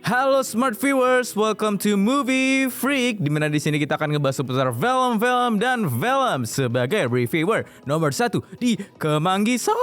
Halo smart viewers, welcome to Movie Freak. Dimana di sini kita akan ngebahas seputar film-film dan film sebagai reviewer nomor 1 di Kemanggisan.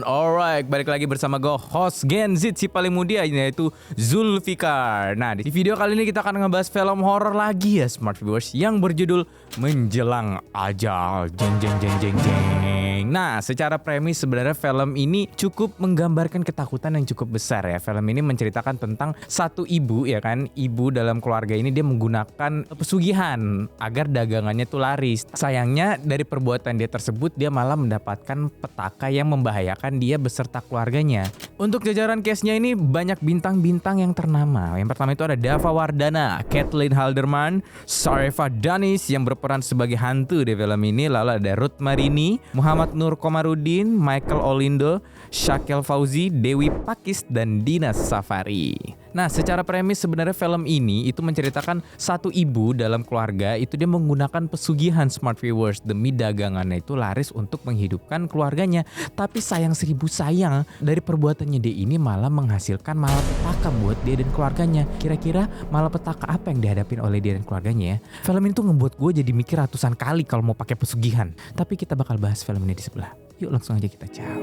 Alright, balik lagi bersama gue host Gen Z si paling muda yaitu Zulfikar. Nah di video kali ini kita akan ngebahas film horor lagi ya smart viewers yang berjudul Menjelang Ajal. Jeng jeng jeng jeng jeng. Nah secara premis sebenarnya film ini cukup menggambarkan ketakutan yang cukup besar ya. Film ini menceritakan tentang satu ibu ya kan. Ibu dalam keluarga ini dia menggunakan pesugihan agar dagangannya tuh laris. Sayangnya dari perbuatan dia tersebut dia malah mendapatkan petaka yang membahayakan dia beserta keluarganya. Untuk jajaran cast-nya ini banyak bintang-bintang yang ternama. Yang pertama itu ada Dava Wardana, Kathleen Halderman, Sarefa Danis yang berperan sebagai hantu di film ini. Lalu ada Ruth Marini, Muhammad Nur Komarudin, Michael Olindo, Shakil Fauzi, Dewi Pakis, dan Dinas Safari. Nah secara premis sebenarnya film ini itu menceritakan satu ibu dalam keluarga itu dia menggunakan pesugihan smart viewers demi dagangannya itu laris untuk menghidupkan keluarganya. Tapi sayang seribu sayang dari perbuatannya dia ini malah menghasilkan malapetaka buat dia dan keluarganya. Kira-kira malapetaka apa yang dihadapin oleh dia dan keluarganya ya? Film ini tuh ngebuat gue jadi mikir ratusan kali kalau mau pakai pesugihan. Tapi kita bakal bahas film ini di sebelah. Yuk langsung aja kita ciao.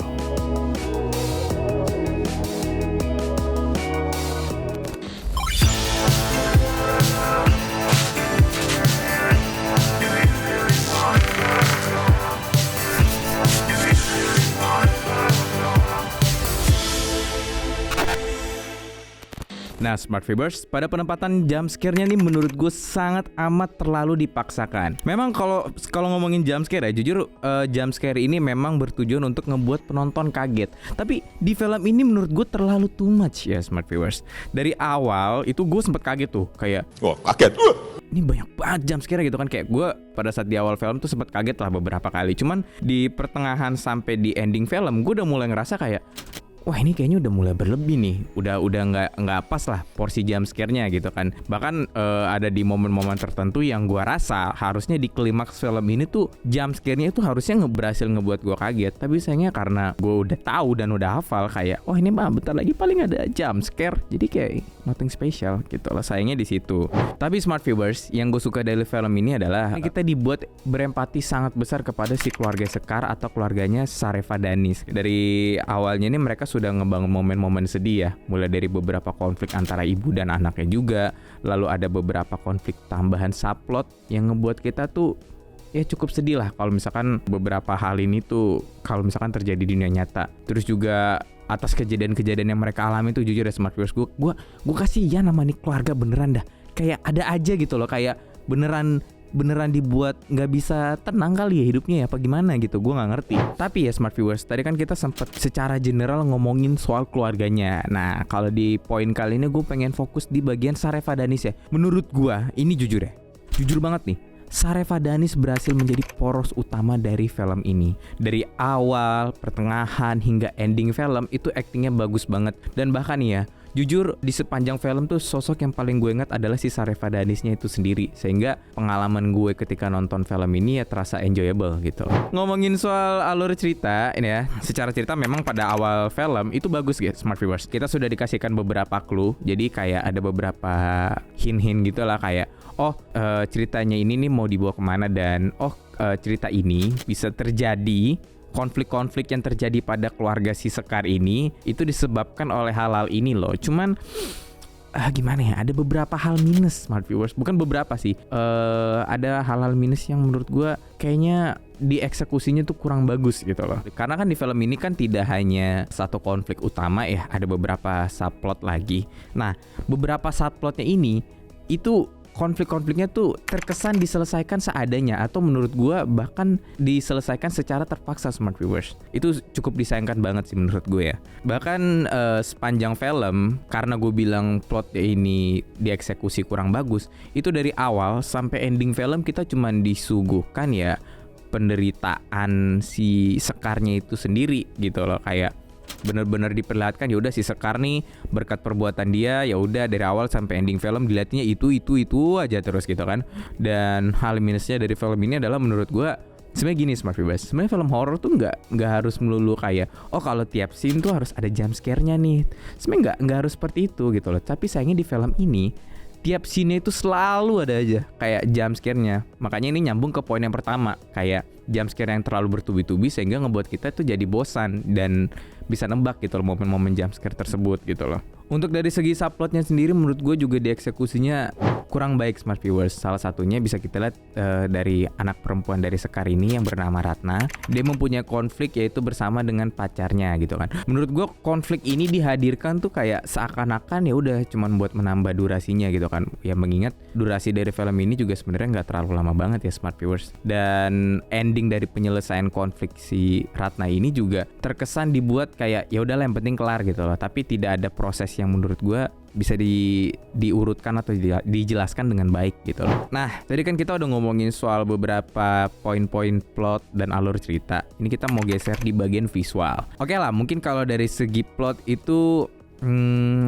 Nah smart viewers, pada penempatan jump scare-nya nih menurut gue sangat amat terlalu dipaksakan. Memang kalau ngomongin jump scare ya, jujur jump scare ini memang bertujuan untuk ngebuat penonton kaget. Tapi di film ini menurut gue terlalu too much ya smart viewers. Dari awal itu gue sempet kaget tuh, kayak wah kaget. Ini banyak banget jump scare gitu kan. Kayak gue pada saat di awal film tuh sempet kaget lah beberapa kali. Cuman di pertengahan sampai di ending film gue udah mulai ngerasa kayak wah ini kayaknya udah mulai berlebih nih, udah nggak pas lah porsi jump scare-nya gitu kan. Bahkan ada di momen-momen tertentu yang gua rasa harusnya di klimaks film ini tuh jump scare-nya itu harusnya berhasil ngebuat gua kaget. Tapi sayangnya karena gua udah tahu dan udah hafal kayak, oh ini mah bentar lagi paling ada jump scare, jadi kayak nothing special gitu loh. Sayangnya di situ. Tapi smart viewers, yang gue suka dari film ini adalah kita dibuat berempati sangat besar kepada si keluarga Sekar atau keluarganya Sarefa Danis. Dari awalnya ini mereka sudah ngebangun momen-momen sedih ya, mulai dari beberapa konflik antara ibu dan anaknya juga, lalu ada beberapa konflik tambahan subplot yang ngebuat kita tuh ya cukup sedih lah kalau misalkan beberapa hal ini tuh kalau misalkan terjadi di dunia nyata. Terus juga atas kejadian-kejadian yang mereka alami tuh jujur ya smart viewers, gue kasihan sama nih keluarga beneran dah, kayak ada aja gitu loh, kayak beneran dibuat nggak bisa tenang kali ya hidupnya ya apa gimana gitu, gue nggak ngerti. Tapi ya smart viewers, tadi kan kita sempat secara general ngomongin soal keluarganya. Nah kalau di poin kali ini gue pengen fokus di bagian Sarefa Danis ya. Menurut gue ini jujur banget nih, Sarefa Danis berhasil menjadi poros utama dari film ini. Dari awal, pertengahan, hingga ending film itu aktingnya bagus banget. Dan bahkan nih ya, jujur di sepanjang film tuh sosok yang paling gue ingat adalah si Sarefa Danisnya itu sendiri. Sehingga pengalaman gue ketika nonton film ini ya terasa enjoyable gitu. Ngomongin soal alur cerita ini ya, secara cerita memang pada awal film itu bagus guys smart viewers. Kita sudah dikasihkan beberapa clue. Jadi kayak ada beberapa hint-hint gitu lah, kayak ceritanya ini nih mau dibawa kemana, dan cerita ini bisa terjadi konflik-konflik yang terjadi pada keluarga si Sekar ini itu disebabkan oleh hal-hal ini loh. Cuman gimana ya, ada beberapa hal minus smart viewers, bukan beberapa sih, ada hal-hal minus yang menurut gue kayaknya dieksekusinya tuh kurang bagus gitu loh. Karena kan di film ini kan tidak hanya satu konflik utama ya, ada beberapa subplot lagi. Nah beberapa subplotnya ini itu konflik-konfliknya tuh terkesan diselesaikan seadanya, atau menurut gue bahkan diselesaikan secara terpaksa smart viewers. Itu cukup disayangkan banget sih menurut gue ya. Bahkan sepanjang film, karena gue bilang plotnya ini dieksekusi kurang bagus, itu dari awal sampai ending film kita cuman disuguhkan ya penderitaan si Sekarnya itu sendiri gitu loh. Kayak bener-bener diperlihatkan ya udah si Sekar nih berkat perbuatan dia ya udah dari awal sampai ending film dilihatnya itu aja terus gitu kan. Dan hal minusnya dari film ini adalah menurut gue Sebenarnya gini smart viewers, sebenarnya film horor tuh nggak harus melulu kayak kalau tiap scene tuh harus ada jump scare-nya nih. Sebenarnya nggak harus seperti itu gitu loh. Tapi sayangnya di film ini tiap scene itu selalu ada aja kayak jump scare-nya. Makanya ini nyambung ke poin yang pertama, kayak jump scare yang terlalu bertubi-tubi sehingga ngebuat kita tuh jadi bosan dan bisa nembak gitu loh momen-momen jump scare tersebut gitu loh. Untuk dari segi subplotnya sendiri menurut gue juga dieksekusinya kurang baik smart viewers. Salah satunya bisa kita lihat dari anak perempuan dari Sekar ini yang bernama Ratna. Dia mempunyai konflik yaitu bersama dengan pacarnya gitu kan. Menurut gue konflik ini dihadirkan tuh kayak seakan-akan ya udah cuman buat menambah durasinya gitu kan. Ya mengingat durasi dari film ini juga sebenarnya nggak terlalu lama banget ya smart viewers. Dan ending dari penyelesaian konflik si Ratna ini juga terkesan dibuat kayak ya udahlah yang penting kelar gitu loh. Tapi tidak ada proses yang menurut gue bisa diurutkan atau dijelaskan dengan baik gitu loh. Nah, tadi kan kita udah ngomongin soal beberapa poin-poin plot dan alur cerita. Ini kita mau geser di bagian visual. Oke lah, mungkin kalau dari segi plot itu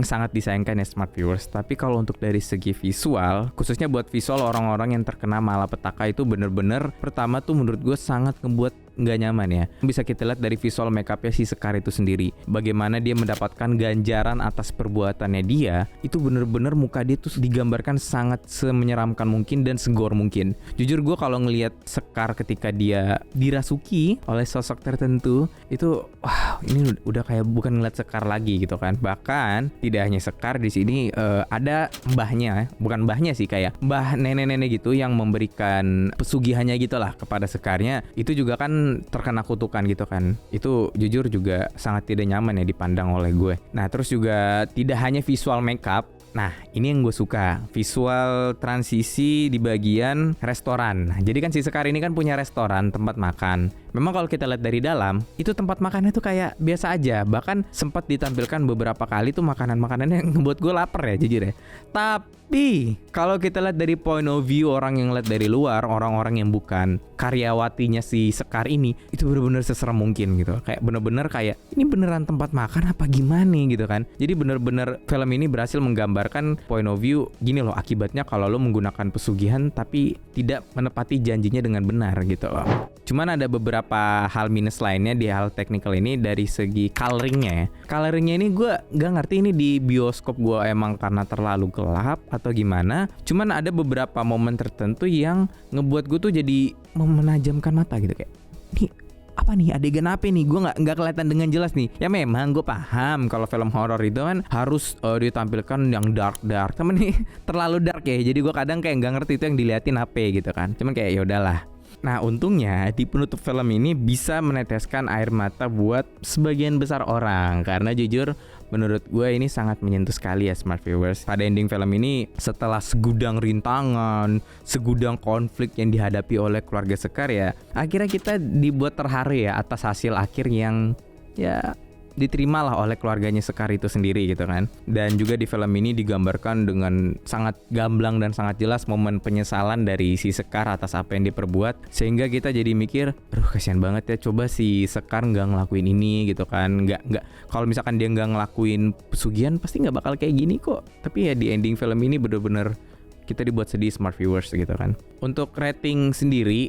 sangat disayangkan ya smart viewers. Tapi kalau untuk dari segi visual, khususnya buat visual orang-orang yang terkena malapetaka itu bener-bener pertama tuh menurut gue sangat ngebuat nggak nyaman ya. Bisa kita lihat dari visual makeupnya si Sekar itu sendiri, bagaimana dia mendapatkan ganjaran atas perbuatannya dia. Itu bener-bener muka dia tuh digambarkan sangat semenyeramkan mungkin dan segor mungkin. Jujur gue kalau ngelihat Sekar ketika dia dirasuki oleh sosok tertentu itu wah, ini udah kayak bukan ngeliat Sekar lagi gitu kan. Bahkan tidak hanya Sekar di sini, ada mbahnya, bukan mbahnya sih, kayak mbah nenek-nenek gitu yang memberikan pesugihannya gitulah kepada Sekarnya. Itu juga kan terkena kutukan gitu kan. Itu jujur juga sangat tidak nyaman ya dipandang oleh gue. Nah terus juga tidak hanya visual makeup. Nah ini yang gue suka, visual transisi di bagian restoran. Jadi kan si Sekar ini kan punya restoran, tempat makan. Memang kalau kita lihat dari dalam, itu tempat makannya tuh kayak biasa aja. Bahkan sempat ditampilkan beberapa kali tuh makanan-makanan yang ngebuat gue lapar ya jujur ya. Tapi kalau kita lihat dari point of view orang yang lihat dari luar, orang-orang yang bukan karyawatinya si Sekar ini, itu bener-bener seserem mungkin gitu. Kayak bener-bener kayak ini beneran tempat makan apa gimana gitu kan. Jadi bener-bener film ini berhasil menggambarkan point of view gini loh, akibatnya kalau lo menggunakan pesugihan tapi tidak menepati janjinya dengan benar gitu loh. Cuman ada beberapa hal minus lainnya di hal technical ini dari segi coloringnya ya. Coloringnya ini gue gak ngerti ini di bioskop gue emang karena terlalu gelap atau gimana. Cuman ada beberapa momen tertentu yang ngebuat gue tuh jadi menajamkan mata gitu, kayak nih apa nih adegan apa nih, gue nggak kelihatan dengan jelas nih. Ya memang gue paham kalau film horor itu kan harus ditampilkan yang dark temen nih terlalu dark ya, jadi gue kadang kayak nggak ngerti itu yang diliatin apa gitu kan. Cuman kayak ya udahlah. Nah untungnya di penutup film ini bisa meneteskan air mata buat sebagian besar orang, karena jujur menurut gue ini sangat menyentuh sekali ya smart viewers. Pada ending film ini setelah segudang rintangan, segudang konflik yang dihadapi oleh keluarga Sekar ya, akhirnya kita dibuat terharu ya atas hasil akhir yang ya diterimalah oleh keluarganya Sekar itu sendiri gitu kan. Dan juga di film ini digambarkan dengan sangat gamblang dan sangat jelas momen penyesalan dari si Sekar atas apa yang diperbuat, sehingga kita jadi mikir, aduh kasihan banget ya, coba si Sekar nggak ngelakuin ini gitu kan. Nggak kalau misalkan dia nggak ngelakuin pesugihan pasti nggak bakal kayak gini kok. Tapi ya di ending film ini bener-bener kita dibuat sedih smart viewers gitu kan. Untuk rating sendiri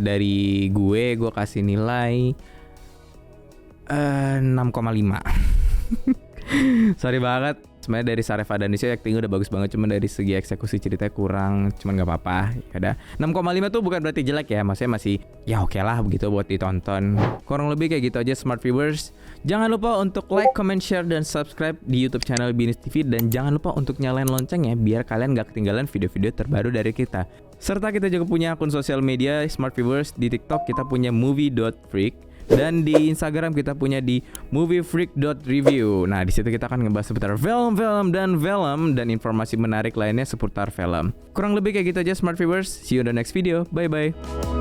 dari gue kasih nilai 6,5. Sorry banget. Sebenarnya dari Saref Adanisya acting udah bagus banget, cuman dari segi eksekusi ceritanya kurang, cuman nggak apa-apa. Ya udah. 6,5 tuh bukan berarti jelek ya, maksudnya masih ya oke lah begitu buat ditonton. Kurang lebih kayak gitu aja smart viewers. Jangan lupa untuk like, comment, share, dan subscribe di YouTube channel Binus TV, dan jangan lupa untuk nyalain loncengnya biar kalian nggak ketinggalan video-video terbaru dari kita. Serta kita juga punya akun sosial media smart viewers. Di TikTok kita punya movie.freak. Dan di Instagram kita punya di moviefreak.review. Nah, di situ kita akan ngebahas seputar film dan informasi menarik lainnya seputar film. Kurang lebih kayak gitu aja smart viewers. See you in the next video. Bye bye.